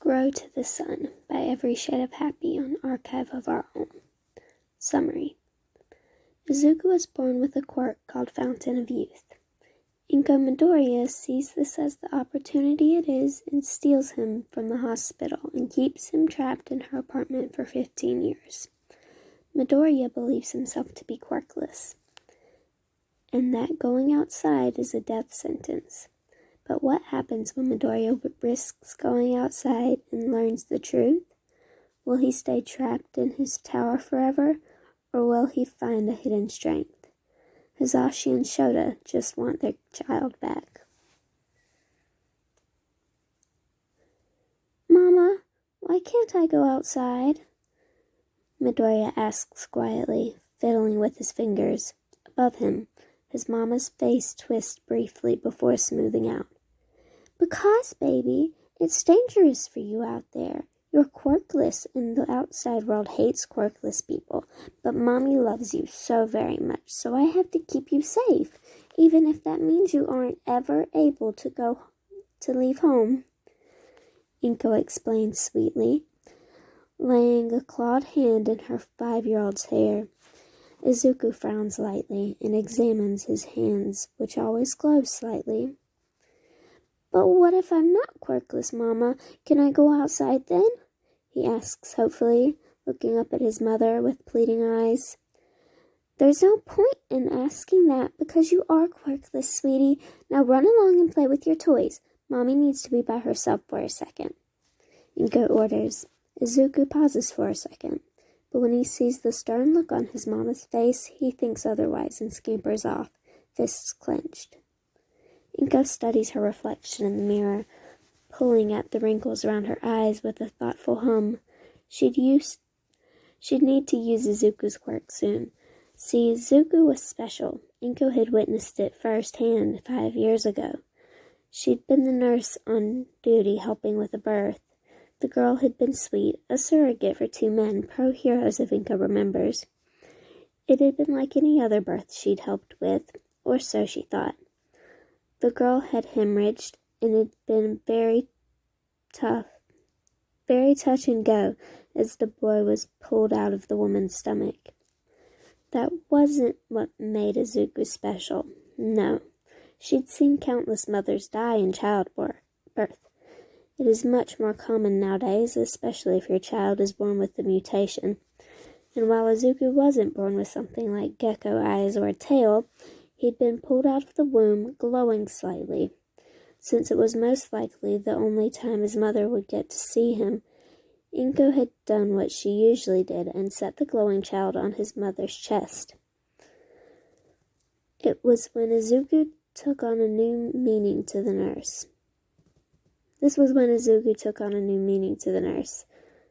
Grow to the Sun by Every Shade of Happy on Archive of Our Own. Summary. Izuku was born with a quirk called Fountain of Youth. Inko Midoriya sees this as the opportunity it is and steals him from the hospital and keeps him trapped in her apartment for 15 years. Midoriya believes himself to be quirkless, and that going outside is a death sentence. But what happens when Midoriya risks going outside and learns the truth? Will he stay trapped in his tower forever, or will he find a hidden strength? Hisashi and Shota just want their child back. "Mama, why can't I go outside?" Midoriya asks quietly, fiddling with his fingers. Above him, his mama's face twists briefly before smoothing out. "Because, baby, it's dangerous for you out there. You're quirkless, and the outside world hates quirkless people. But Mommy loves you so very much, so I have to keep you safe, even if that means you aren't ever able to leave home," Inko explains sweetly, laying a clawed hand in her 5-year-old's hair. Izuku frowns lightly and examines his hands, which always glow slightly. "But what if I'm not quirkless, Mama? Can I go outside then?" he asks hopefully, looking up at his mother with pleading eyes. "There's no point in asking that because you are quirkless, sweetie. Now run along and play with your toys. Mommy needs to be by herself for a second," Inko orders. Izuku pauses for a second, but when he sees the stern look on his mama's face, he thinks otherwise and scampers off, fists clenched. Inko studies her reflection in the mirror, pulling at the wrinkles around her eyes with a thoughtful hum. She'd need to use Izuku's quirk soon. See, Izuku was special. Inko had witnessed it firsthand 5 years ago. She'd been the nurse on duty helping with a birth. The girl had been sweet, a surrogate for 2 men, pro-heroes if Inko remembers. It had been like any other birth she'd helped with, or so she thought. The girl had hemorrhaged, and it had been very touch and go as the boy was pulled out of the woman's stomach. That wasn't what made Izuku special. No, she'd seen countless mothers die in childbirth. It is much more common nowadays, especially if your child is born with the mutation. And while Izuku wasn't born with something like gecko eyes or a tail, he'd been pulled out of the womb glowing slightly. Since it was most likely the only time his mother would get to see him, Inko had done what she usually did and set the glowing child on his mother's chest. It was when Izuku took on a new meaning to the nurse.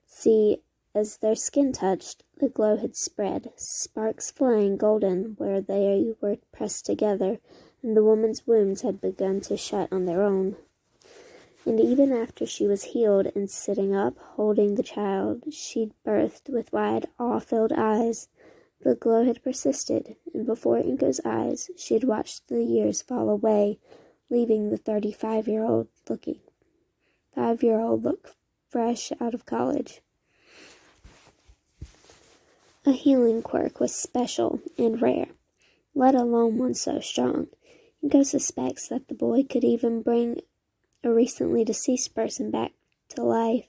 See, as their skin touched, the glow had spread, sparks flying golden where they were pressed together, and the woman's wounds had begun to shut on their own. And even after she was healed and sitting up, holding the child she'd birthed with wide, awe-filled eyes, the glow had persisted, and before Inko's eyes, she had watched the years fall away, leaving the 35-year-old look fresh out of college. A healing quirk was special and rare, let alone one so strong. Inko suspects that the boy could even bring a recently deceased person back to life.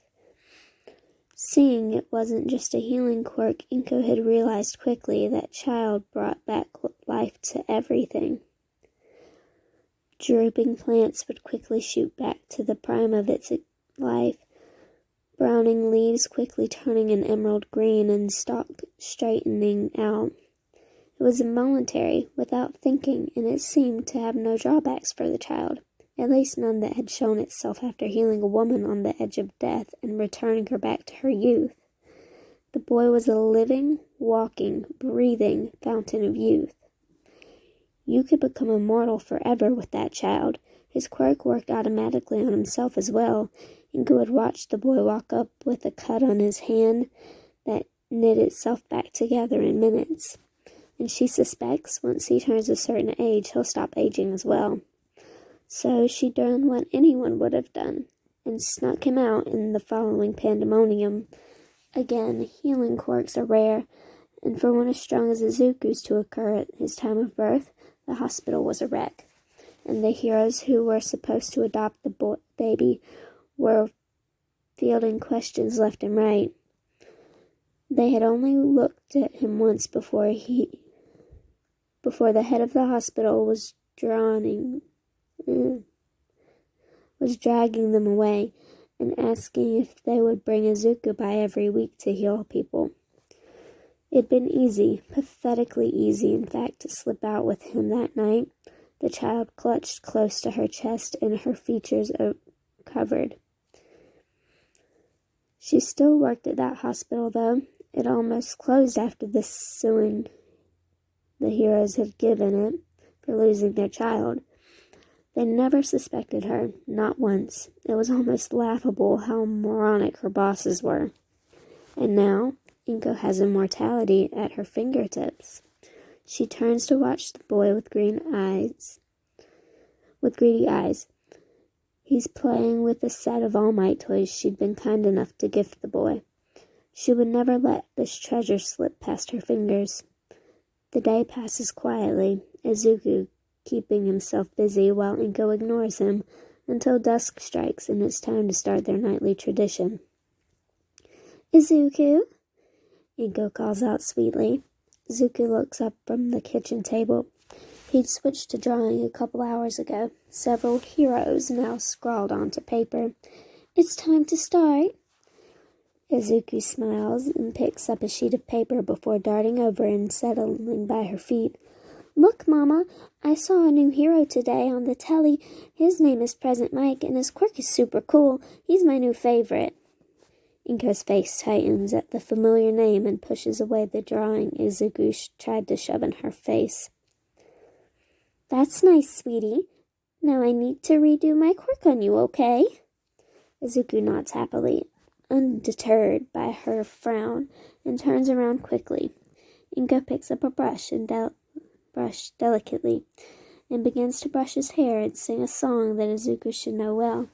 Seeing it wasn't just a healing quirk, Inko had realized quickly that child brought back life to everything. Drooping plants would quickly shoot back to the prime of its life, browning leaves quickly turning an emerald green and stalk straightening out. It was involuntary, without thinking, and it seemed to have no drawbacks for the child, at least none that had shown itself after healing a woman on the edge of death and returning her back to her youth. The boy was a living, walking, breathing fountain of youth. You could become immortal forever with that child. His quirk worked automatically on himself as well. Inko had watched the boy walk up with a cut on his hand that knit itself back together in minutes. And she suspects once he turns a certain age, he'll stop aging as well. So she'd done what anyone would have done, and snuck him out in the following pandemonium. Again, healing quirks are rare, and for one as strong as Izuku's to occur at his time of birth, the hospital was a wreck, and the heroes who were supposed to adopt the baby were fielding questions left and right. They had only looked at him once before the head of the hospital was dragging them away and asking if they would bring Izuku by every week to heal people. It had been easy, pathetically easy, in fact, to slip out with him that night, the child clutched close to her chest and her features covered. She still worked at that hospital, though. It almost closed after the suing the heroes had given it for losing their child. They never suspected her, not once. It was almost laughable how moronic her bosses were. And now, Inko has immortality at her fingertips. She turns to watch the boy with greedy eyes. He's playing with a set of All Might toys she'd been kind enough to gift the boy. She would never let this treasure slip past her fingers. The day passes quietly, Izuku keeping himself busy while Inko ignores him until dusk strikes and it's time to start their nightly tradition. "Izuku?" Inko calls out sweetly. Izuku looks up from the kitchen table. He'd switched to drawing a couple hours ago, several heroes now scrawled onto paper. "It's time to start." Izuku smiles and picks up a sheet of paper before darting over and settling by her feet. "Look, Mama, I saw a new hero today on the telly. His name is Present Mike, and his quirk is super cool. He's my new favorite." Inko's face tightens at the familiar name and pushes away the drawing Izuku tried to shove in her face. "That's nice, sweetie. Now I need to redo my quirk on you, okay?" Izuku nods happily, undeterred by her frown, and turns around quickly. Inko picks up a brush delicately and begins to brush his hair and sing a song that Izuku should know well.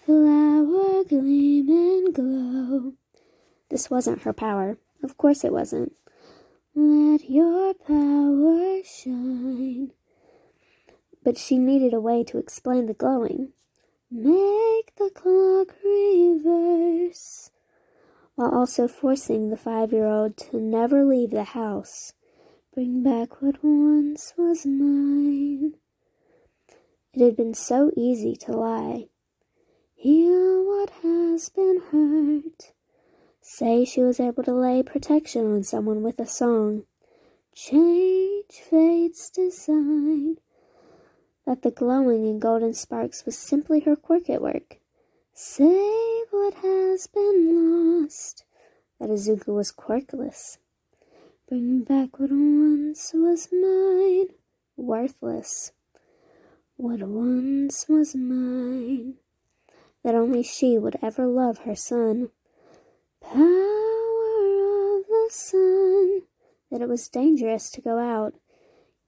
"Flower gleam and glow." This wasn't her power. Of course it wasn't. "Let your power shine." But she needed a way to explain the glowing. "Make the clock reverse," while also forcing the 5-year-old to never leave the house. "Bring back what once was mine." It had been so easy to lie. Heal what has been hurt. Say she was able to lay protection on someone with a song. Change fate's design. That the glowing and golden sparks was simply her quirk at work. Save what has been lost. That Izuku was quirkless. Bring back what once was mine. Worthless. What once was mine. That only she would ever love her son. Power of the sun. That it was dangerous to go out.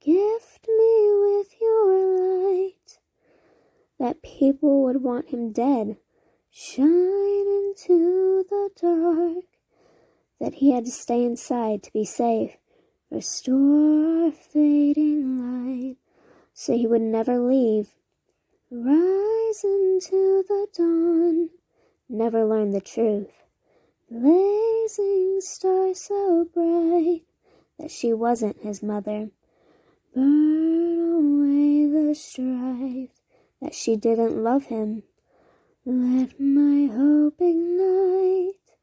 Gift me with your light. That people would want him dead. Shine into the dark. That he had to stay inside to be safe. Restore our fading light. So he would never leave. Rise into the dawn. Never learn the truth. Blazing star so bright that she wasn't his mother. Burn away the strife that she didn't love him. Let my hope ignite.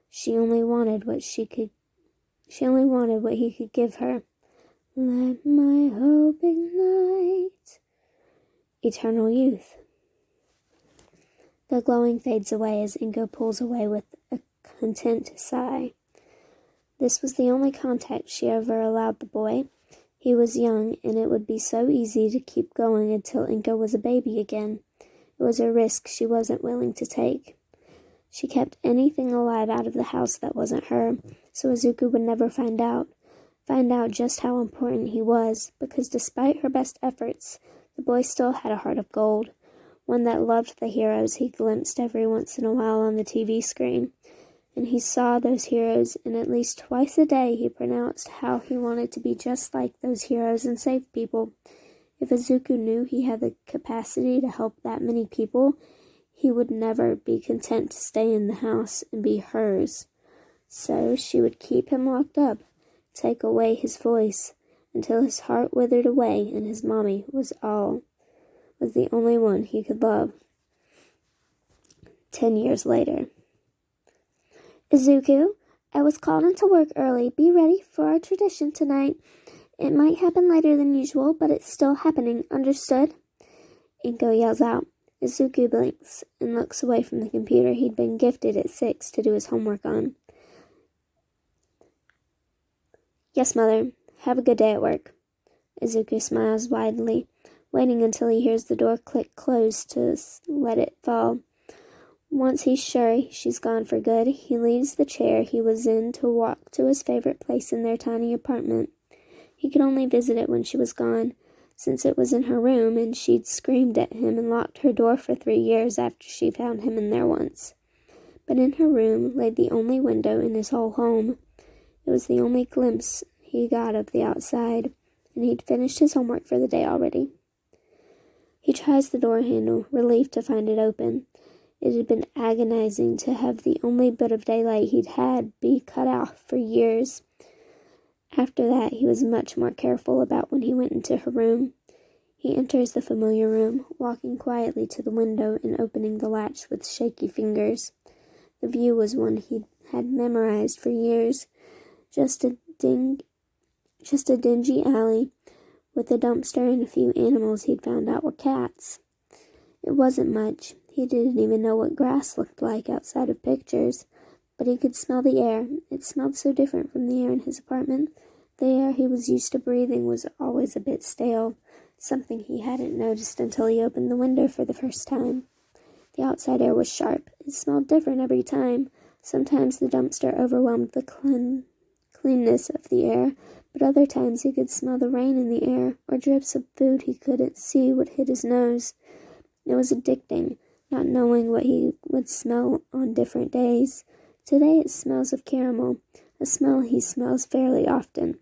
She only wanted what he could give her. Let my hope ignite. Eternal youth. The glowing fades away as Inko pulls away with a content sigh. This was the only contact she ever allowed the boy. He was young, and it would be so easy to keep going until Inko was a baby again. It was a risk she wasn't willing to take. She kept anything alive out of the house that wasn't her, so Izuku would never find out just how important he was, because despite her best efforts, The boy still had a heart of gold, one that loved the heroes he glimpsed every once in a while on the TV screen. And he saw those heroes, and at least twice a day he pronounced how he wanted to be just like those heroes and save people. If Izuku knew he had the capacity to help that many people, he would never be content to stay in the house and be hers. So she would keep him locked up, take away his voice, until his heart withered away and his mommy was the only one he could love. 10 years later. Izuku, I was called into work early. Be ready for our tradition tonight. It might happen later than usual, but it's still happening. Understood? Inko yells out. Izuku blinks and looks away from the computer he'd been gifted at 6 to do his homework on. Yes, Mother. Have a good day at work. Izuku smiles widely, waiting until he hears the door click closed to let it fall. Once he's sure she's gone for good, he leaves the chair he was in to walk to his favorite place in their tiny apartment. He could only visit it when she was gone, since it was in her room and she'd screamed at him and locked her door for 3 years after she found him in there once. But in her room lay the only window in his whole home. It was the only glimpse he got of the outside, and he'd finished his homework for the day already. He tries the door handle, relieved to find it open. It had been agonizing to have the only bit of daylight he'd had be cut off for years. After that, he was much more careful about when he went into her room. He enters the familiar room, walking quietly to the window and opening the latch with shaky fingers. The view was one he had memorized for years, just a dingy alley with a dumpster and a few animals he'd found out were cats. It wasn't much. He didn't even know what grass looked like outside of pictures, but he could smell the air. It smelled so different from the air in his apartment. The air he was used to breathing was always a bit stale, something he hadn't noticed until he opened the window for the first time. The outside air was sharp. It smelled different every time. Sometimes the dumpster overwhelmed the cleanness of the air, but other times he could smell the rain in the air, or drips of food he couldn't see would hit his nose. It was addicting, not knowing what he would smell on different days. Today it smells of caramel, a smell he smells fairly often.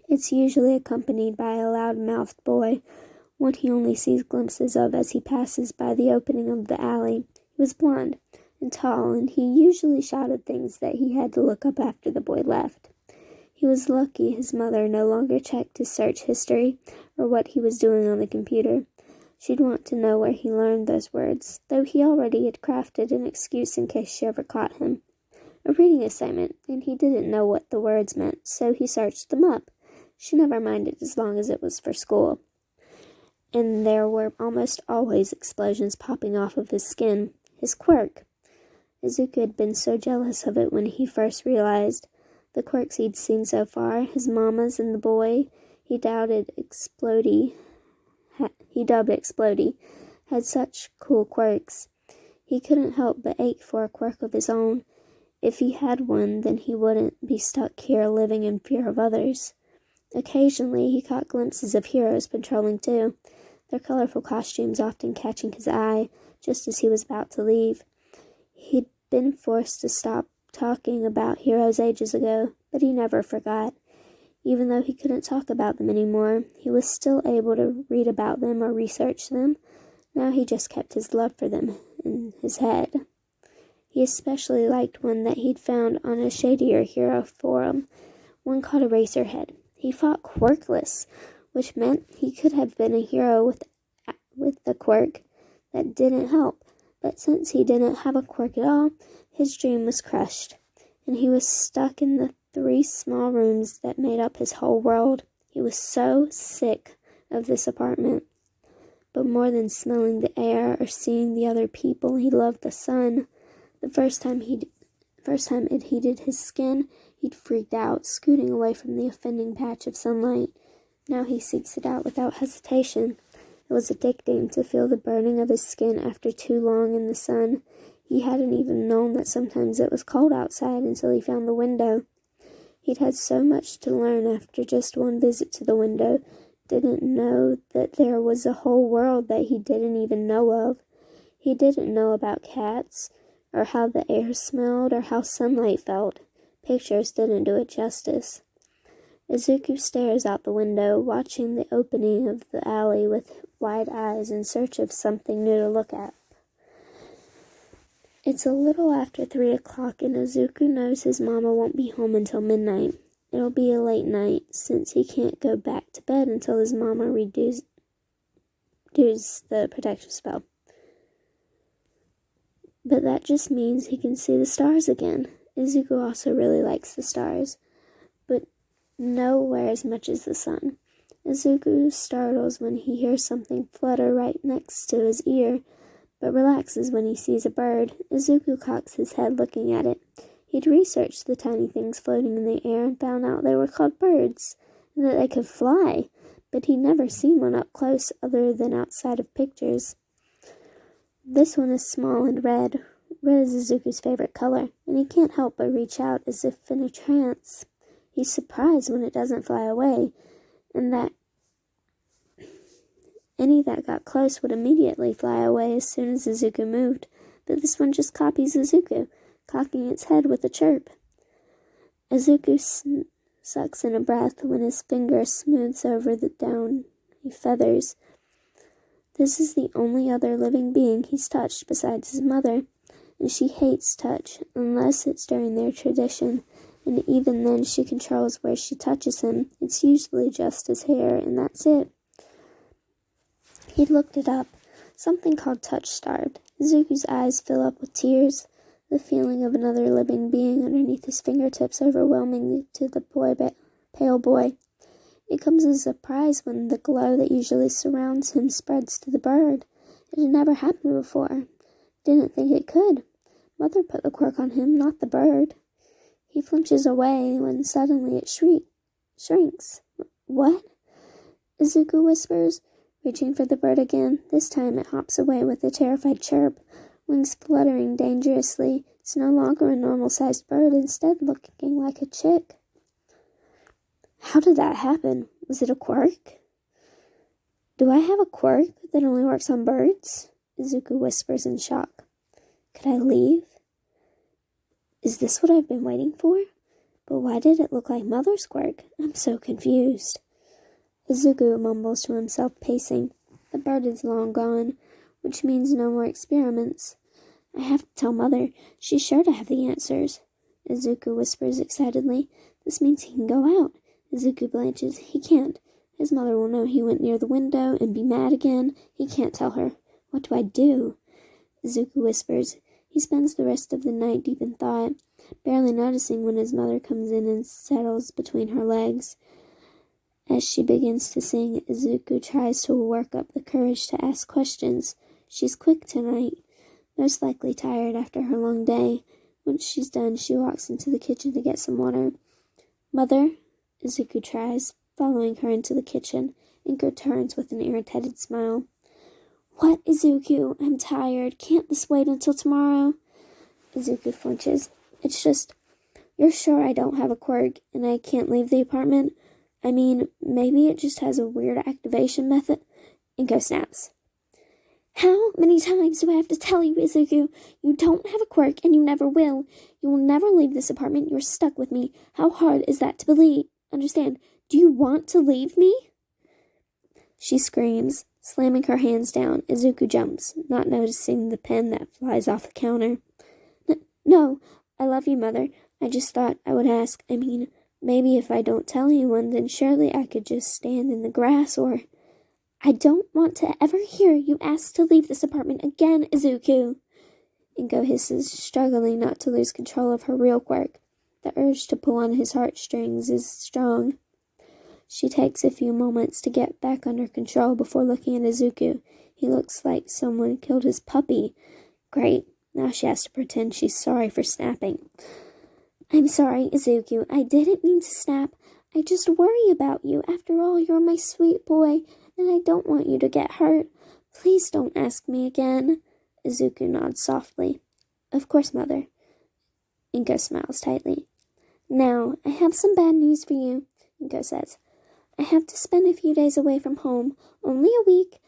It's usually accompanied by a loud-mouthed boy, one he only sees glimpses of as he passes by the opening of the alley. He was blond and tall, and he usually shouted things that he had to look up after the boy left. He was lucky his mother no longer checked his search history or what he was doing on the computer. She'd want to know where he learned those words, though he already had crafted an excuse in case she ever caught him. A reading assignment, and he didn't know what the words meant, so he searched them up. She never minded as long as it was for school. And there were almost always explosions popping off of his skin, his quirk. Izuku had been so jealous of it when he first realized the quirks he'd seen so far, his mama's and the boy he dubbed Explodey, had such cool quirks. He couldn't help but ache for a quirk of his own. If he had one, then he wouldn't be stuck here living in fear of others. Occasionally, he caught glimpses of heroes patrolling too, their colorful costumes often catching his eye just as he was about to leave. He'd been forced to stop talking about heroes ages ago, but he never forgot. Even though he couldn't talk about them anymore, he was still able to read about them or research them. Now he just kept his love for them in his head. He especially liked one that he'd found on a shadier hero forum, one called Eraserhead. He fought quirkless, which meant he could have been a hero with the quirk that didn't help. But since he didn't have a quirk at all, his dream was crushed, and he was stuck in the 3 small rooms that made up his whole world. He was so sick of this apartment. But more than smelling the air or seeing the other people, he loved the sun. The first time it heated his skin, he'd freaked out, scooting away from the offending patch of sunlight. Now he seeks it out without hesitation. It was addicting to feel the burning of his skin after too long in the sun. He hadn't even known that sometimes it was cold outside until he found the window. He'd had so much to learn after just one visit to the window, didn't know that there was a whole world that he didn't even know of. He didn't know about cats, or how the air smelled, or how sunlight felt. Pictures didn't do it justice. Izuku stares out the window, watching the opening of the alley with wide eyes in search of something new to look at. It's a little after 3 o'clock, and Izuku knows his mama won't be home until midnight. It'll be a late night, since he can't go back to bed until his mama redoes the protection spell. But that just means he can see the stars again. Izuku also really likes the stars, but nowhere as much as the sun. Izuku startles when he hears something flutter right next to his ear, but relaxes when he sees a bird. Izuku cocks his head looking at it. He'd researched the tiny things floating in the air and found out they were called birds, and that they could fly, but he'd never seen one up close other than outside of pictures. This one is small and red. Red is Izuku's favorite color, and he can't help but reach out as if in a trance. He's surprised when it doesn't fly away, and that any that got close would immediately fly away as soon as Izuku moved, but this one just copies Izuku, cocking its head with a chirp. Izuku sucks in a breath when his finger smooths over the downy feathers. This is the only other living being he's touched besides his mother, and she hates touch unless it's during their tradition, and even then she controls where she touches him. It's usually just his hair, and that's it. He looked it up. Something called touch-starved. Izuku's eyes fill up with tears. The feeling of another living being underneath his fingertips overwhelming to the pale boy. It comes as a surprise when the glow that usually surrounds him spreads to the bird. It had never happened before. Didn't think it could. Mother put the quirk on him, not the bird. He flinches away when suddenly it shrinks. What? Izuku whispers, reaching for the bird again. This time it hops away with a terrified chirp, wings fluttering dangerously. It's no longer a normal-sized bird, instead looking like a chick. How did that happen? Was it a quirk? Do I have a quirk that only works on birds? Izuku whispers in shock. Could I leave? Is this what I've been waiting for? But why did it look like Mother's quirk? I'm so confused. Izuku mumbles to himself, pacing. The bird is long gone, which means no more experiments. I have to tell Mother. She's sure to have the answers. Izuku whispers excitedly. This means he can go out. Izuku blanches. He can't. His mother will know he went near the window and be mad again. He can't tell her. What do I do? Izuku whispers. He spends the rest of the night deep in thought, barely noticing when his mother comes in and settles between her legs. As she begins to sing, Izuku tries to work up the courage to ask questions. She's quick tonight, most likely tired after her long day. Once she's done, she walks into the kitchen to get some water. Mother? Izuku tries, following her into the kitchen. Inko turns with an irritated smile. What, Izuku? I'm tired. Can't this wait until tomorrow? Izuku flinches. It's just, you're sure I don't have a quirk and I can't leave the apartment? I mean, maybe it just has a weird activation method. Inko snaps. How many times do I have to tell you, Izuku? You don't have a quirk and you never will. You will never leave this apartment. You're stuck with me. How hard is that to believe? Understand? Do you want to leave me? She screams, slamming her hands down. Izuku jumps, not noticing the pen that flies off the counter. No, I love you, Mother. I just thought I would ask. I mean, maybe if I don't tell anyone, then surely I could just stand in the grass or... I don't want to ever hear you ask to leave this apartment again, Izuku. Inko hisses, struggling not to lose control of her real quirk. The urge to pull on his heartstrings is strong. She takes a few moments to get back under control before looking at Izuku. He looks like someone killed his puppy. Great. Now she has to pretend she's sorry for snapping. I'm sorry, Izuku. I didn't mean to snap. I just worry about you. After all, you're my sweet boy, and I don't want you to get hurt. Please don't ask me again. Izuku nods softly. Of course, Mother. Inko smiles tightly. Now, I have some bad news for you, Inko says. I have to spend a few days away from home, only a week,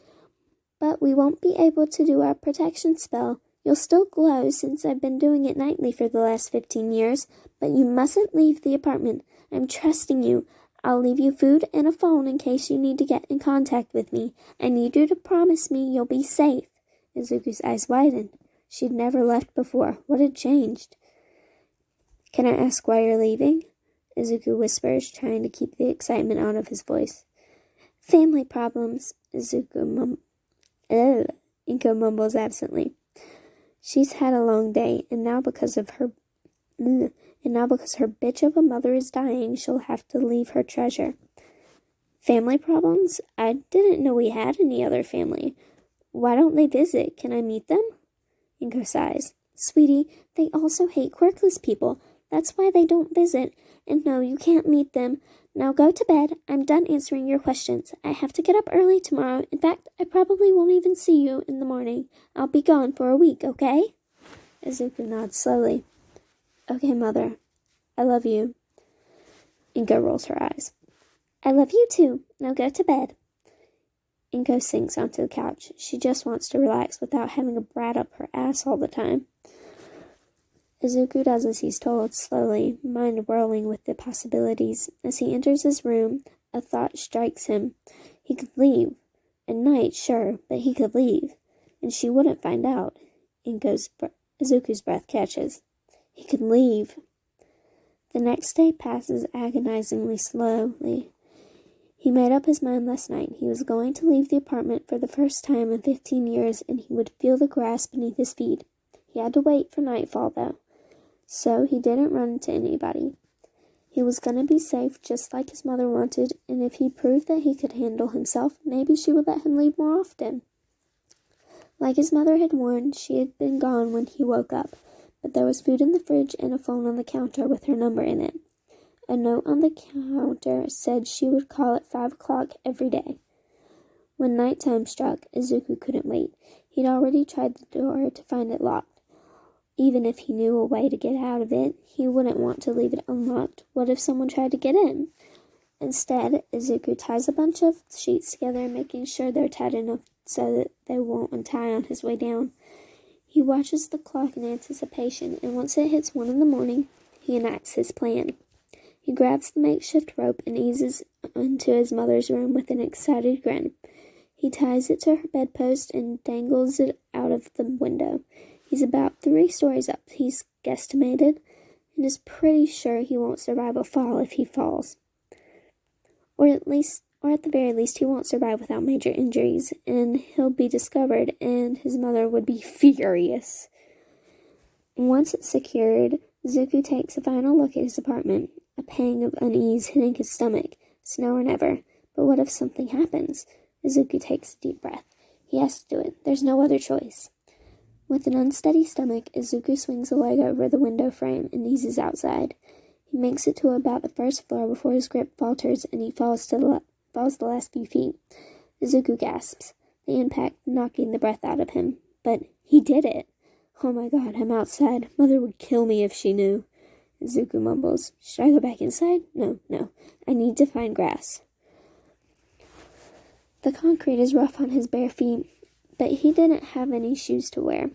but we won't be able to do our protection spell. You'll still glow since I've been doing it nightly for the last 15 years, but you mustn't leave the apartment. I'm trusting you. I'll leave you food and a phone in case you need to get in contact with me. I need you to promise me you'll be safe. Izuku's eyes widened. She'd never left before. What had changed? Can I ask why you're leaving? Izuku whispers, trying to keep the excitement out of his voice. Family problems, Inko mumbles absently. She's had a long day, and now because her bitch of a mother is dying, she'll have to leave her treasure. Family problems? I didn't know we had any other family. Why don't they visit? Can I meet them? Inko sighs. Sweetie, they also hate quirkless people. That's why they don't visit. And no, you can't meet them. Now go to bed. I'm done answering your questions. I have to get up early tomorrow. In fact, I probably won't even see you in the morning. I'll be gone for a week, okay? Izuku nods slowly. Okay, Mother. I love you. Inko rolls her eyes. I love you too. Now go to bed. Inko sinks onto the couch. She just wants to relax without having a brat up her ass all the time. Izuku does as he's told, slowly, mind whirling with the possibilities. As he enters his room, a thought strikes him. He could leave. At night, sure, but he could leave. And she wouldn't find out. Izuku's breath catches. He could leave. The next day passes agonizingly slowly. He made up his mind last night. He was going to leave the apartment for the first time in 15 years, and he would feel the grass beneath his feet. He had to wait for nightfall, though. So he didn't run into anybody. He was going to be safe just like his mother wanted, and if he proved that he could handle himself, maybe she would let him leave more often. Like his mother had warned, she had been gone when he woke up, but there was food in the fridge and a phone on the counter with her number in it. A note on the counter said she would call at 5 o'clock every day. When nighttime struck, Izuku couldn't wait. He'd already tried the door to find it locked. Even if he knew a way to get out of it, he wouldn't want to leave it unlocked. What if someone tried to get in? Instead, Izuku ties a bunch of sheets together, making sure they're tight enough so that they won't untie on his way down. He watches the clock in anticipation, and once it hits 1 in the morning, he enacts his plan. He grabs the makeshift rope and eases into his mother's room with an excited grin. He ties it to her bedpost and dangles it out of the window. He's about 3 stories up, he's guesstimated, and is pretty sure he won't survive a fall if he falls. Or at the very least, he won't survive without major injuries, and he'll be discovered, and his mother would be furious. Once it's secured, Izuku takes a final look at his apartment, a pang of unease hitting his stomach. It's now or never. But what if something happens? Izuku takes a deep breath. He has to do it. There's no other choice. With an unsteady stomach, Izuku swings a leg over the window frame and eases outside. He makes it to about the first floor before his grip falters and he falls the last few feet. Izuku gasps, the impact knocking the breath out of him. But he did it. Oh my god, I'm outside. Mother would kill me if she knew. Izuku mumbles. Should I go back inside? No. I need to find grass. The concrete is rough on his bare feet, but he didn't have any shoes to wear.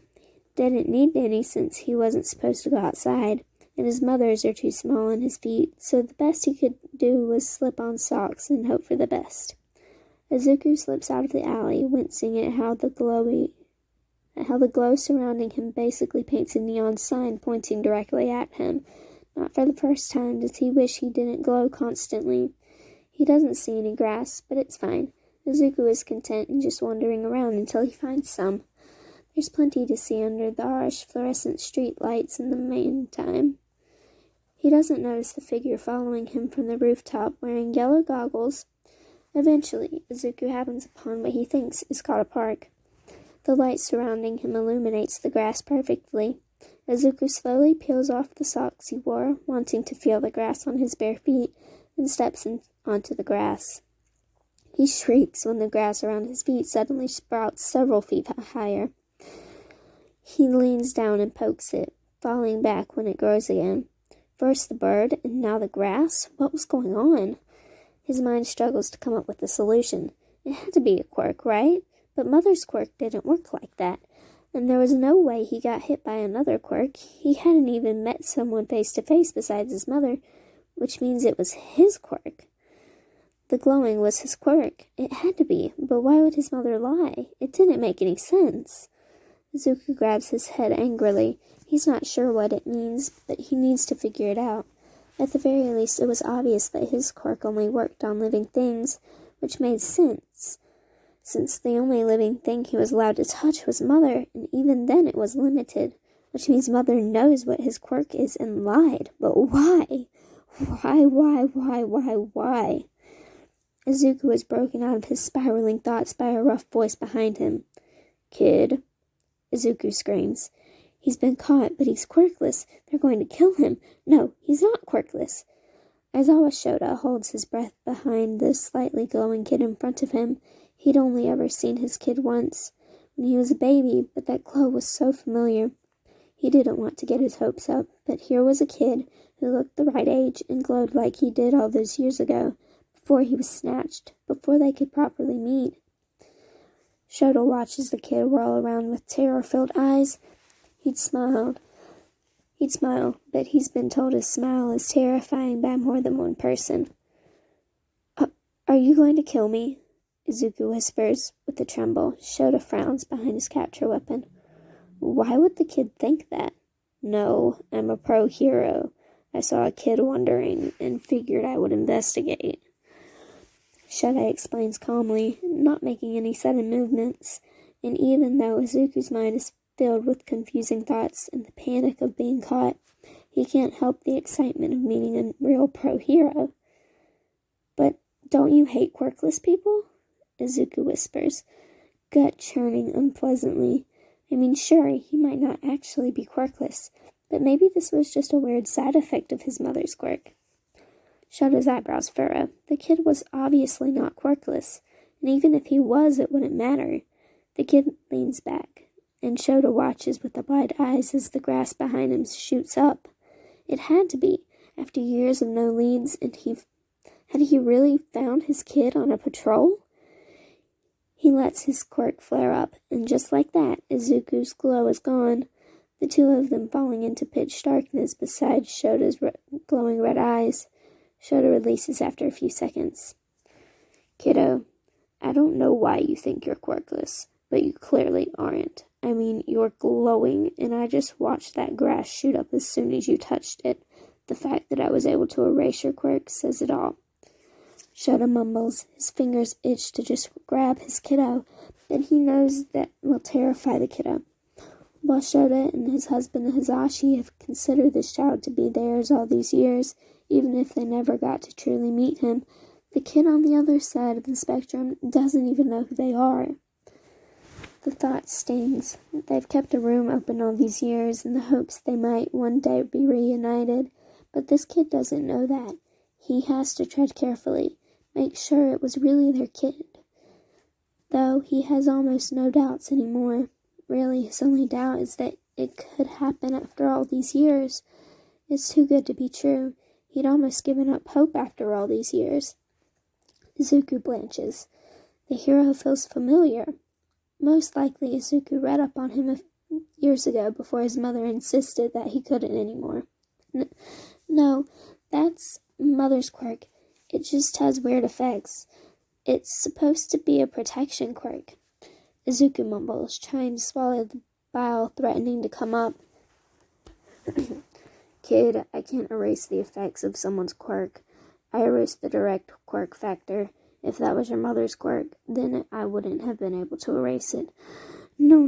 Didn't need any since he wasn't supposed to go outside, and his mother's are too small on his feet, so the best he could do was slip on socks and hope for the best. Izuku slips out of the alley, wincing at how the glow surrounding him basically paints a neon sign pointing directly at him. Not for the first time does he wish he didn't glow constantly. He doesn't see any grass, but it's fine. Izuku is content and just wandering around until he finds some. There's plenty to see under the harsh fluorescent street lights in the meantime. He doesn't notice the figure following him from the rooftop wearing yellow goggles. Eventually, Izuku happens upon what he thinks is called a park. The light surrounding him illuminates the grass perfectly. Izuku slowly peels off the socks he wore, wanting to feel the grass on his bare feet, and steps onto the grass. He shrieks when the grass around his feet suddenly sprouts several feet higher. He leans down and pokes it, falling back when it grows again. First the bird, and now the grass? What was going on? His mind struggles to come up with a solution. It had to be a quirk, right? But Mother's quirk didn't work like that. And there was no way he got hit by another quirk. He hadn't even met someone face to face besides his mother, which means it was his quirk. The glowing was his quirk. It had to be, but why would his mother lie? It didn't make any sense. Izuku grabs his head angrily. He's not sure what it means, but he needs to figure it out. At the very least, it was obvious that his quirk only worked on living things, which made sense, since the only living thing he was allowed to touch was Mother, and even then it was limited, which means Mother knows what his quirk is and lied. But why? Why? Izuku was broken out of his spiraling thoughts by a rough voice behind him. "Kid," Izuku screams. "He's been caught, but he's quirkless. They're going to kill him. No, he's not quirkless." Aizawa Shota holds his breath behind the slightly glowing kid in front of him. He'd only ever seen his kid once, when he was a baby, but that glow was so familiar. He didn't want to get his hopes up, but here was a kid who looked the right age and glowed like he did all those years ago, before he was snatched, before they could properly meet. Shota watches the kid whirl around with terror-filled eyes. He'd smile, but he's been told his smile is terrifying by more than one person. Are you going to kill me?" Izuku whispers with a tremble. Shota frowns behind his capture weapon. Why would the kid think that? "No, I'm a pro hero. I saw a kid wandering and figured I would investigate." Shota explains calmly, not making any sudden movements, and even though Izuku's mind is filled with confusing thoughts and the panic of being caught, he can't help the excitement of meeting a real pro hero. "But don't you hate quirkless people?" Izuku whispers, gut churning unpleasantly. I mean, sure, he might not actually be quirkless, but maybe this was just a weird side effect of his mother's quirk. Shota's eyebrows furrow. The kid was obviously not quirkless, and even if he was, it wouldn't matter. The kid leans back, and Shota watches with wide eyes as the grass behind him shoots up. It had to be, after years of no leads, and had he really found his kid on a patrol? He lets his quirk flare up, and just like that, Izuku's glow is gone, the two of them falling into pitch darkness beside Shota's glowing red eyes. Shota releases after a few seconds. "Kiddo, I don't know why you think you're quirkless, but you clearly aren't. I mean, you're glowing, and I just watched that grass shoot up as soon as you touched it. The fact that I was able to erase your quirk says it all." Shota mumbles. His fingers itch to just grab his kiddo, but he knows that will terrify the kiddo. While Shota and his husband Hisashi have considered this child to be theirs all these years, even if they never got to truly meet him, the kid on the other side of the spectrum doesn't even know who they are. The thought stings. They've kept a room open all these years in the hopes they might one day be reunited, but this kid doesn't know that. He has to tread carefully, make sure it was really their kid. Though he has almost no doubts anymore. Really, his only doubt is that it could happen after all these years. It's too good to be true. He'd almost given up hope after all these years. Izuku blanches. The hero feels familiar. Most likely Izuku read up on him years ago before his mother insisted that he couldn't anymore. No, that's Mother's quirk. It just has weird effects. It's supposed to be a protection quirk. Izuku mumbles, trying to swallow the bile threatening to come up. "Kid, I can't erase the effects of someone's quirk. I erased the direct quirk factor. If that was your mother's quirk, then I wouldn't have been able to erase it." No,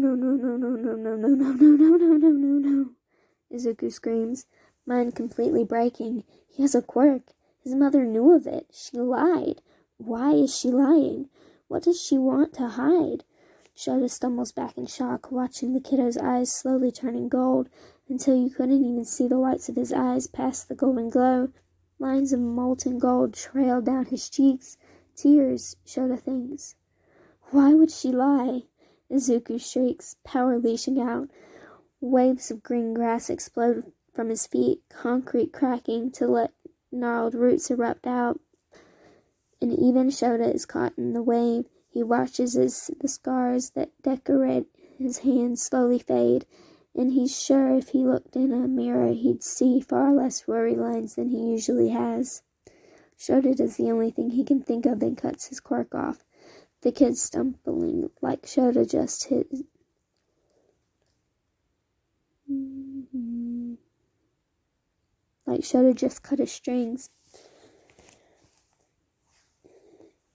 Izuku screams, mind completely breaking. He has a quirk. His mother knew of it. She lied. Why is she lying? What does she want to hide? Shota stumbles back in shock, watching the kiddo's eyes slowly turning gold, until you couldn't even see the whites of his eyes past the golden glow. Lines of molten gold trailed down his cheeks. Tears, Shota thinks. Why would she lie? Izuku shrieks, power leashing out. Waves of green grass explode from his feet, concrete cracking to let gnarled roots erupt out. and even Shota is caught in the wave. He watches as the scars that decorate his hands slowly fade, and he's sure if he looked in a mirror he'd see far less worry lines than he usually has. Shota does the only thing he can think of and cuts his quirk off. The kid stumbling like Shota just hit. Like Shota just cut his strings.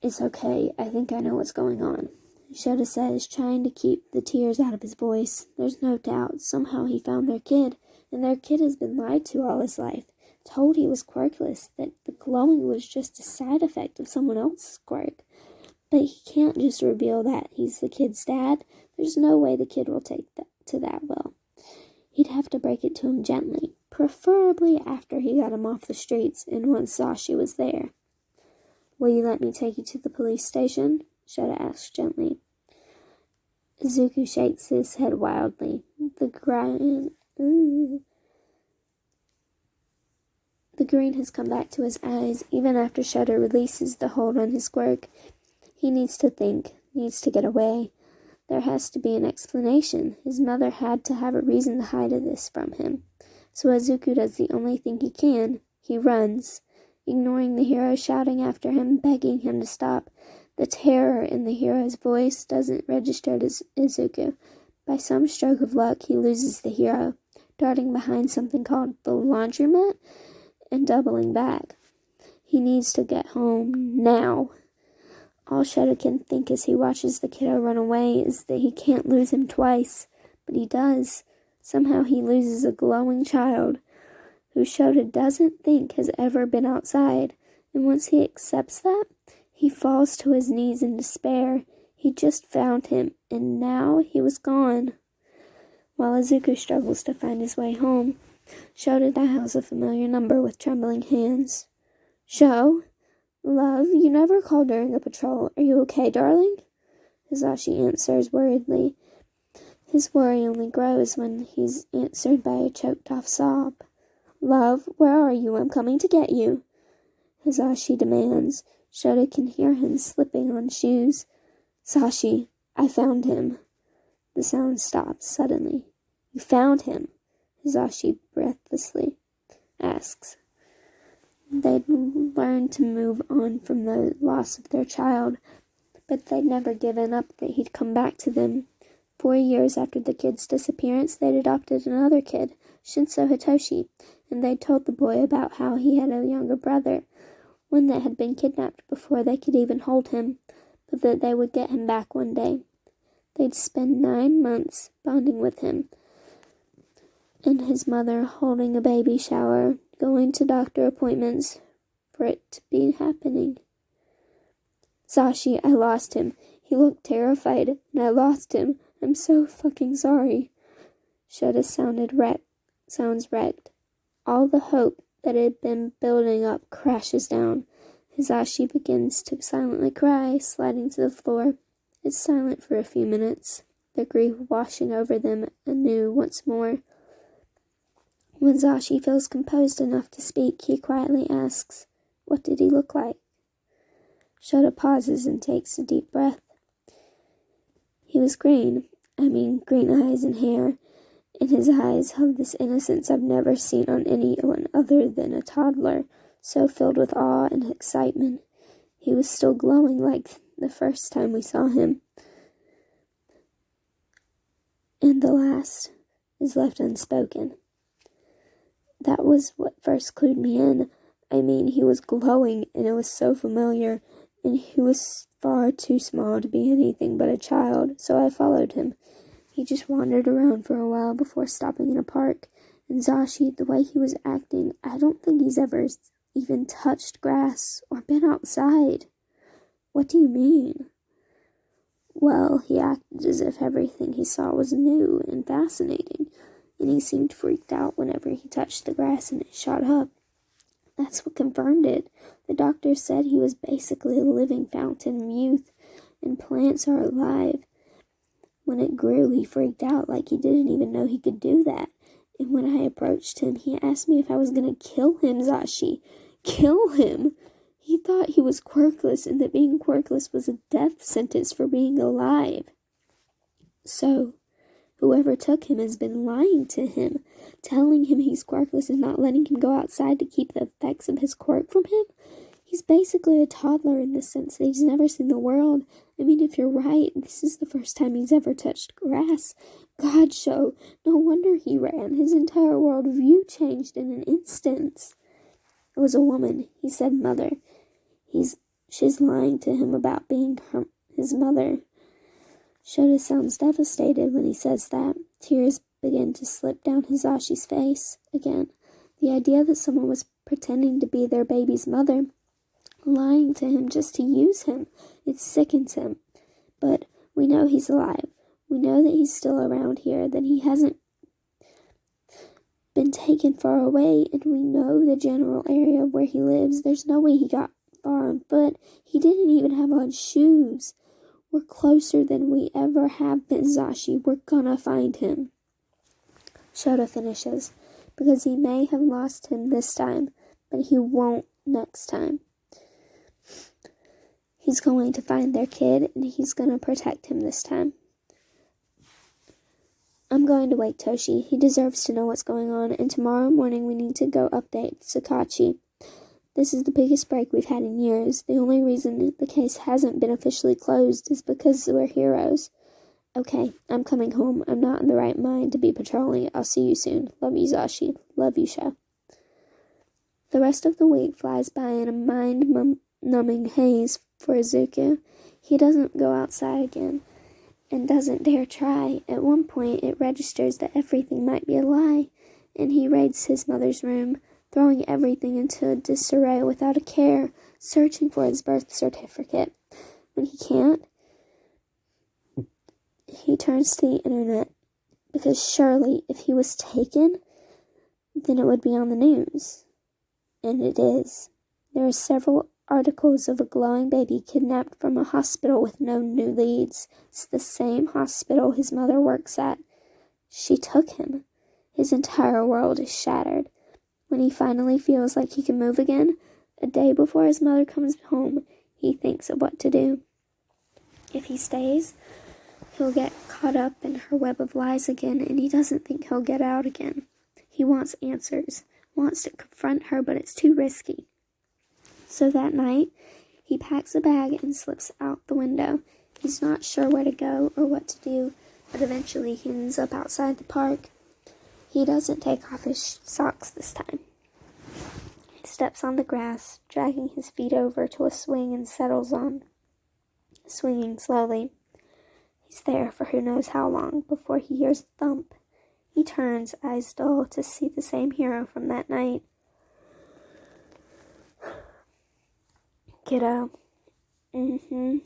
It's okay, I think I know what's going on, Shota says, trying to keep the tears out of his voice. There's no doubt, somehow he found their kid, and their kid has been lied to all his life, told he was quirkless, that the glowing was just a side effect of someone else's quirk. But he can't just reveal that he's the kid's dad. There's no way the kid will take that to that well. He'd have to break it to him gently, preferably after he got him off the streets and once Sashi was there. Will you let me take you to the police station? Shota asks gently. Izuku shakes his head wildly. The green has come back to his eyes, even after Shota releases the hold on his quirk. He needs to think, needs to get away. There has to be an explanation. His mother had to have a reason to hide this from him. So Izuku does the only thing he can. He runs, ignoring the hero shouting after him, begging him to stop. The terror in the hero's voice doesn't register to Izuku. By some stroke of luck, he loses the hero, darting behind something called the laundromat and doubling back. He needs to get home now. All Shota can think as he watches the kiddo run away is that he can't lose him twice, but he does. Somehow he loses a glowing child who Shota doesn't think has ever been outside, and once he accepts that, he falls to his knees in despair. He just found him, and now he was gone. While Izuku struggles to find his way home, Shota dials a familiar number with trembling hands. Sho? Love, you never called during a patrol. Are you okay, darling? Hisashi answers worriedly. His worry only grows when he's answered by a choked-off sob. Love, where are you? I'm coming to get you. Hisashi demands. Shota can hear him slipping on shoes. Sashi, I found him. The sound stops suddenly. You found him? Hisashi breathlessly asks. They'd learned to move on from the loss of their child, but they'd never given up that he'd come back to them. 4 years after the kid's disappearance, they'd adopted another kid, Shinso Hitoshi, and they'd told the boy about how he had a younger brother, one that had been kidnapped before they could even hold him, but that they would get him back one day. They'd spend 9 months bonding with him, and his mother holding a baby shower, going to doctor appointments for it to be happening. Sashi, I lost him. He looked terrified, and I lost him. I'm so fucking sorry. Shota sounds wrecked. All the hope that had been building up crashes down. Hisashi begins to silently cry, sliding to the floor. It's silent for a few minutes, the grief washing over them anew once more. When Sashi feels composed enough to speak, he quietly asks, What did he look like? Shota pauses and takes a deep breath. He was green eyes and hair, and his eyes held this innocence I've never seen on anyone other than a toddler, so filled with awe and excitement. He was still glowing like the first time we saw him. And the last is left unspoken. That was what first clued me in. He was glowing, and it was so familiar, and he was far too small to be anything but a child, so I followed him. He just wandered around for a while before stopping in a park, and Zashi, the way he was acting, I don't think he's ever even touched grass or been outside. What do you mean? Well, he acted as if everything he saw was new and fascinating, and he seemed freaked out whenever he touched the grass and it shot up. That's what confirmed it. The doctor said he was basically a living fountain of youth, and plants are alive. When it grew, he freaked out like he didn't even know he could do that. And when I approached him, he asked me if I was going to kill him, Zashi. Kill him! He thought he was quirkless and that being quirkless was a death sentence for being alive. So, whoever took him has been lying to him, telling him he's quirkless and not letting him go outside to keep the effects of his quirk from him. He's basically a toddler in the sense that he's never seen the world. I mean, if you're right, this is the first time he's ever touched grass. God show, no wonder he ran. His entire worldview changed in an instant. It was a woman. He said mother. She's lying to him about being his mother. Shota sounds devastated when he says that. Tears begin to slip down Hizashi's face again. The idea that someone was pretending to be their baby's mother, lying to him just to use him, it sickens him. But we know he's alive. We know that he's still around here, that he hasn't been taken far away, and we know the general area where he lives. There's no way he got far on foot. He didn't even have on shoes. We're closer than we ever have been, Zashi. We're gonna find him. Shota finishes, because he may have lost him this time, but he won't next time. He's going to find their kid, and he's going to protect him this time. I'm going to wake Toshi. He deserves to know what's going on, and tomorrow morning we need to go update Sakachi. This is the biggest break we've had in years. The only reason the case hasn't been officially closed is because we're heroes. Okay, I'm coming home. I'm not in the right mind to be patrolling. I'll see you soon. Love you, Zashi. Love you, Sha. The rest of the week flies by in a mind-numbing haze for Izuku. He doesn't go outside again, and doesn't dare try. At one point, it registers that everything might be a lie, and he raids his mother's room, throwing everything into disarray without a care, searching for his birth certificate. When he can't, he turns to the internet, because surely, if he was taken, then it would be on the news. And it is. There are several articles of a glowing baby kidnapped from a hospital with no new leads. It's the same hospital his mother works at. She took him. His entire world is shattered. When he finally feels like he can move again, a day before his mother comes home, he thinks of what to do. If he stays, he'll get caught up in her web of lies again, and he doesn't think he'll get out again. He wants answers, wants to confront her, but it's too risky. So that night, he packs a bag and slips out the window. He's not sure where to go or what to do, but eventually he ends up outside the park. He doesn't take off his socks this time. He steps on the grass, dragging his feet over to a swing and settles on, swinging slowly. He's there for who knows how long before he hears a thump. He turns, eyes dull, to see the same hero from that night. Kiddo. Izuku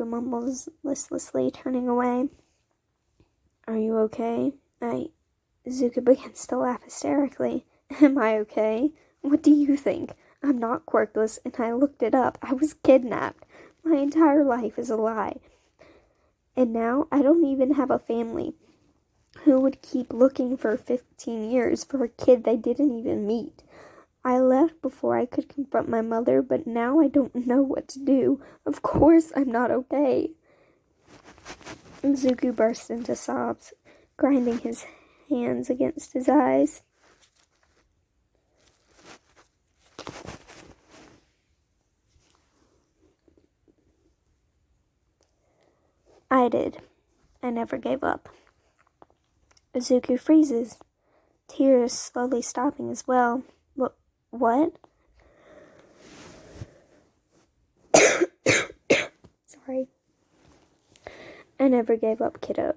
mumbles listlessly, turning away. Are you okay? Izuku begins to laugh hysterically. Am I okay? What do you think? I'm not quirkless, and I looked it up. I was kidnapped. My entire life is a lie. And now I don't even have a family. Who would keep looking for 15 years for a kid they didn't even meet? I left before I could confront my mother, but now I don't know what to do. Of course I'm not okay. Izuku bursts into sobs, grinding his hands against his eyes. I did. I never gave up. Izuku freezes, tears slowly stopping as well. What? Sorry. I never gave up, kiddo.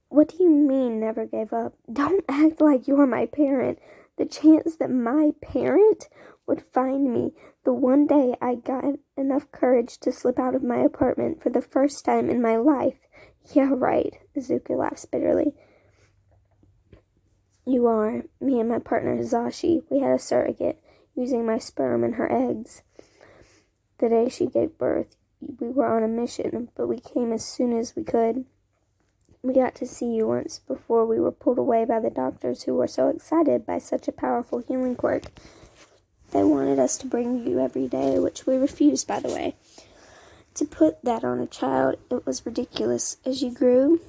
What do you mean, never gave up? Don't act like you're my parent. The chance that my parent would find me the one day I got enough courage to slip out of my apartment for the first time in my life. Yeah, right, Izuku laughs bitterly. You are. Me and my partner Hizashi, we had a surrogate, using my sperm and her eggs. The day she gave birth, we were on a mission, but we came as soon as we could. We got to see you once before we were pulled away by the doctors who were so excited by such a powerful healing quirk. They wanted us to bring you every day, which we refused, by the way. To put that on a child, it was ridiculous. As you grew,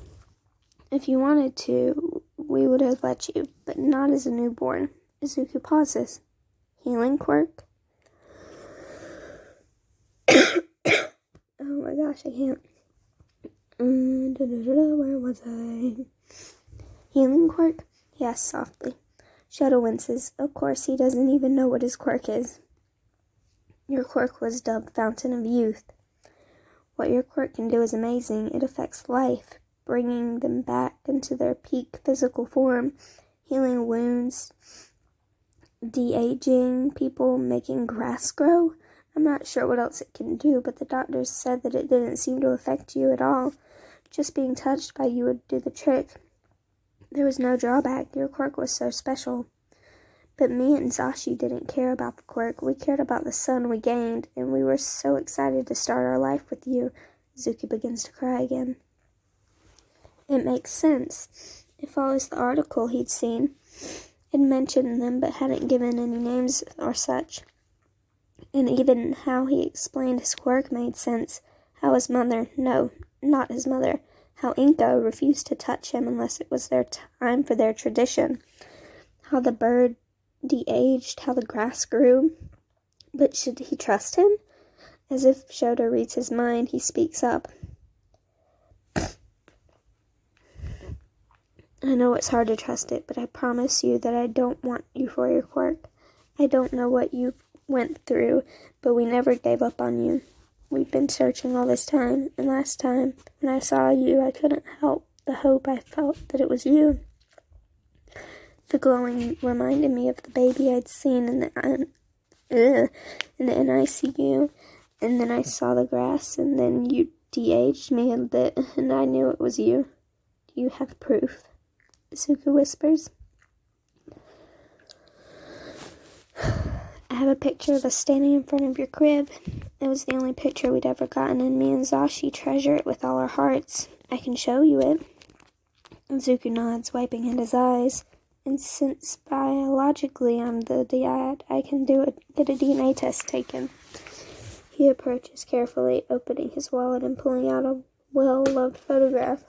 if you wanted to, we would have let you, but not as a newborn. Izuku pauses. Healing quirk? Oh my gosh, I can't. Where was I? Healing quirk? He asks softly. Shadow winces. Of course, he doesn't even know what his quirk is. Your quirk was dubbed Fountain of Youth. What your quirk can do is amazing. It affects life, bringing them back into their peak physical form, healing wounds, de-aging people, making grass grow. I'm not sure what else it can do, but the doctors said that it didn't seem to affect you at all. Just being touched by you would do the trick. There was no drawback. Your quirk was so special. But me and Zashi didn't care about the quirk. We cared about the son we gained, and we were so excited to start our life with you. Zuki begins to cry again. It makes sense. It follows the article he'd seen. It mentioned them, but hadn't given any names or such. And even how he explained his quirk made sense. How his mother, no, not his mother, how Inko refused to touch him unless it was their time for their tradition. How the bird de-aged, how the grass grew. But should he trust him? As if Shoto reads his mind, he speaks up. I know it's hard to trust it, but I promise you that I don't want you for your quirk. I don't know what you went through, but we never gave up on you. We've been searching all this time, and last time, when I saw you, I couldn't help the hope I felt that it was you. The glowing reminded me of the baby I'd seen in the NICU, and then I saw the grass, and then you de-aged me a bit, and I knew it was you. Do you have proof? Izuku whispers. I have a picture of us standing in front of your crib. It was the only picture we'd ever gotten, and me and Zashi treasure it with all our hearts. I can show you it. Izuku nods, wiping at his eyes. And since biologically I'm the dad, I can get a DNA test taken. He approaches carefully, opening his wallet and pulling out a well-loved photograph.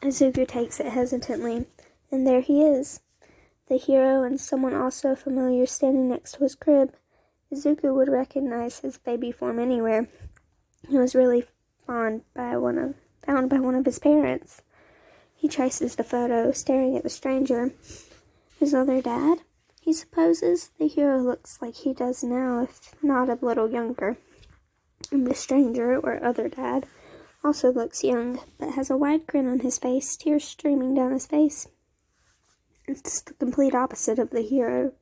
Izuku takes it hesitantly, and there he is, the hero and someone also familiar standing next to his crib. Izuku would recognize his baby form anywhere. He was really found by one of his parents. He traces the photo, staring at the stranger. His other dad, he supposes. The hero looks like he does now, if not a little younger. And the stranger, or other dad, also looks young, but has a wide grin on his face, tears streaming down his face. It's the complete opposite of the hero.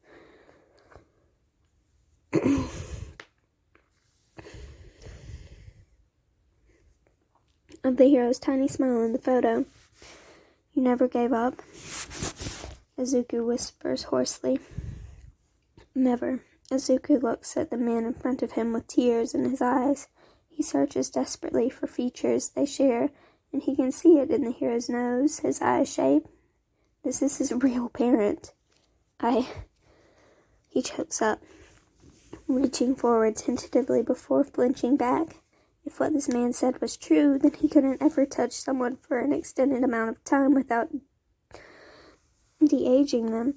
Of the hero's tiny smile in the photo. You never gave up? Izuku whispers hoarsely. Never. Izuku looks at the man in front of him with tears in his eyes. He searches desperately for features they share, and he can see it in the hero's nose, his eye shape. This is his real parent. He chokes up, reaching forward tentatively before flinching back. If what this man said was true, then he couldn't ever touch someone for an extended amount of time without de-aging them.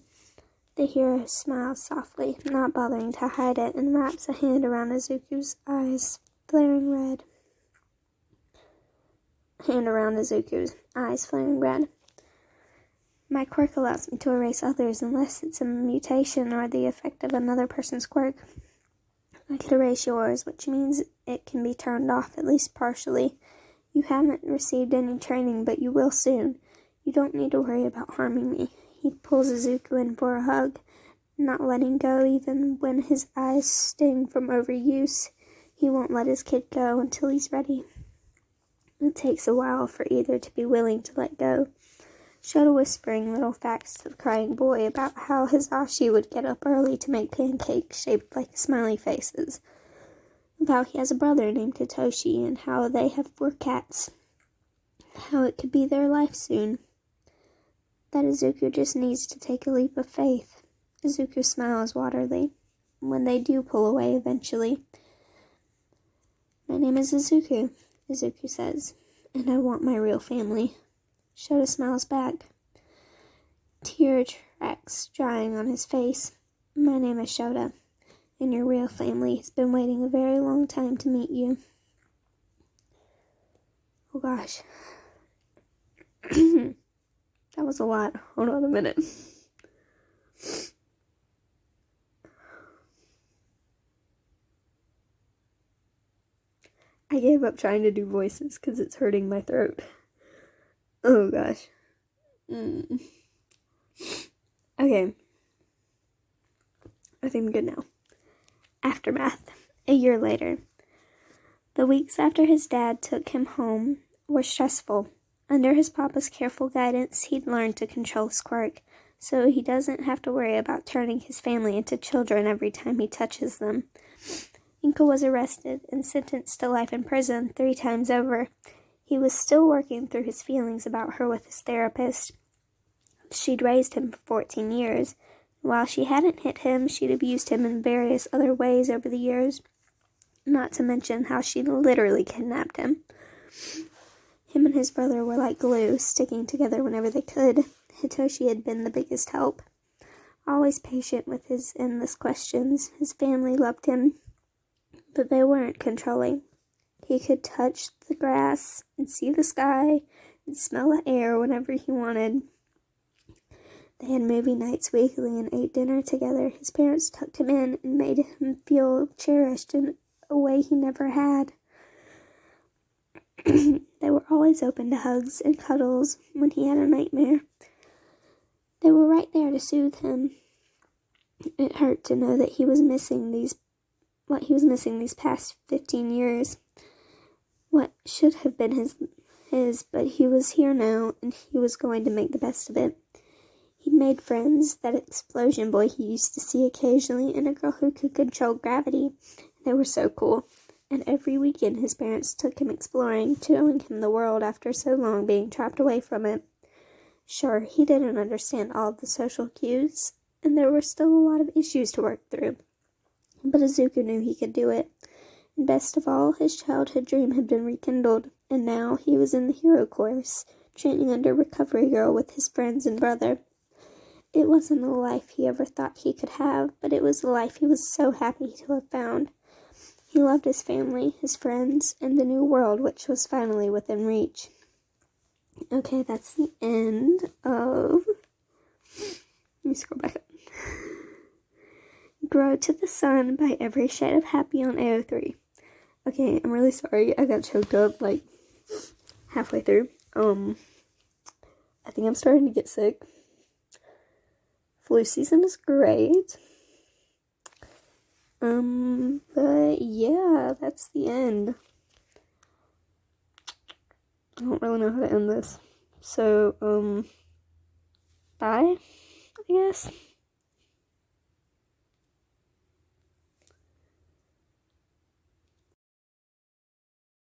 The hero smiles softly, not bothering to hide it, and wraps a hand around Izuku's eyes, flaring red. My quirk allows me to erase others unless it's a mutation or the effect of another person's quirk. I could erase yours, which means it can be turned off, at least partially. You haven't received any training, but you will soon. You don't need to worry about harming me. He pulls Izuku in for a hug, not letting go even when his eyes sting from overuse. He won't let his kid go until he's ready. It takes a while for either to be willing to let go. Shoto whispering little facts to the crying boy about how Hisashi would get up early to make pancakes shaped like smiley faces, about he has a brother named Hitoshi, and how they have 4 cats. how it could be their life soon. That Izuku just needs to take a leap of faith. Izuku smiles watery when they do pull away eventually. My name is Izuku, Izuku says, and I want my real family. Shota smiles back. Tear tracks drying on his face. My name is Shota, and your real family has been waiting a very long time to meet you. Oh gosh. That was a lot. Hold on a minute. I gave up trying to do voices because it's hurting my throat. Oh gosh. Okay. I think I'm good now. Aftermath. A year later. The weeks after his dad took him home were stressful. Under his papa's careful guidance, he'd learned to control his quirk, so he doesn't have to worry about turning his family into children every time he touches them. Inka was arrested and sentenced to life in prison 3 times over. He was still working through his feelings about her with his therapist. She'd raised him for 14 years. While she hadn't hit him, she'd abused him in various other ways over the years, not to mention how she'd literally kidnapped him. Him and his brother were like glue, sticking together whenever they could. Hitoshi had been the biggest help. Always patient with his endless questions, his family loved him, but they weren't controlling. He could touch the grass and see the sky and smell the air whenever he wanted. They had movie nights weekly and ate dinner together. His parents tucked him in and made him feel cherished in a way he never had. They were always open to hugs and cuddles when he had a nightmare. They were right there to soothe him. It hurt to know that he was missing these past 15 years. What should have been his, but he was here now, and he was going to make the best of it. He'd made friends, that explosion boy he used to see occasionally, and a girl who could control gravity. They were so cool. And every weekend his parents took him exploring, showing him the world after so long being trapped away from it. Sure, he didn't understand all of the social cues, and there were still a lot of issues to work through. But Izuku knew he could do it. And best of all, his childhood dream had been rekindled, and now he was in the hero course, training under Recovery Girl with his friends and brother. It wasn't a life he ever thought he could have, but it was a life he was so happy to have found. He loved his family, his friends, and the new world which was finally within reach. Okay, that's the end of... Let me scroll back up. Grow to the Sun by EveryShadeOfHappy on AO3. Okay, I'm really sorry. I got choked up, like, halfway through. I think I'm starting to get sick. Flu season is great. But yeah, that's the end. I don't really know how to end this. So, bye, I guess.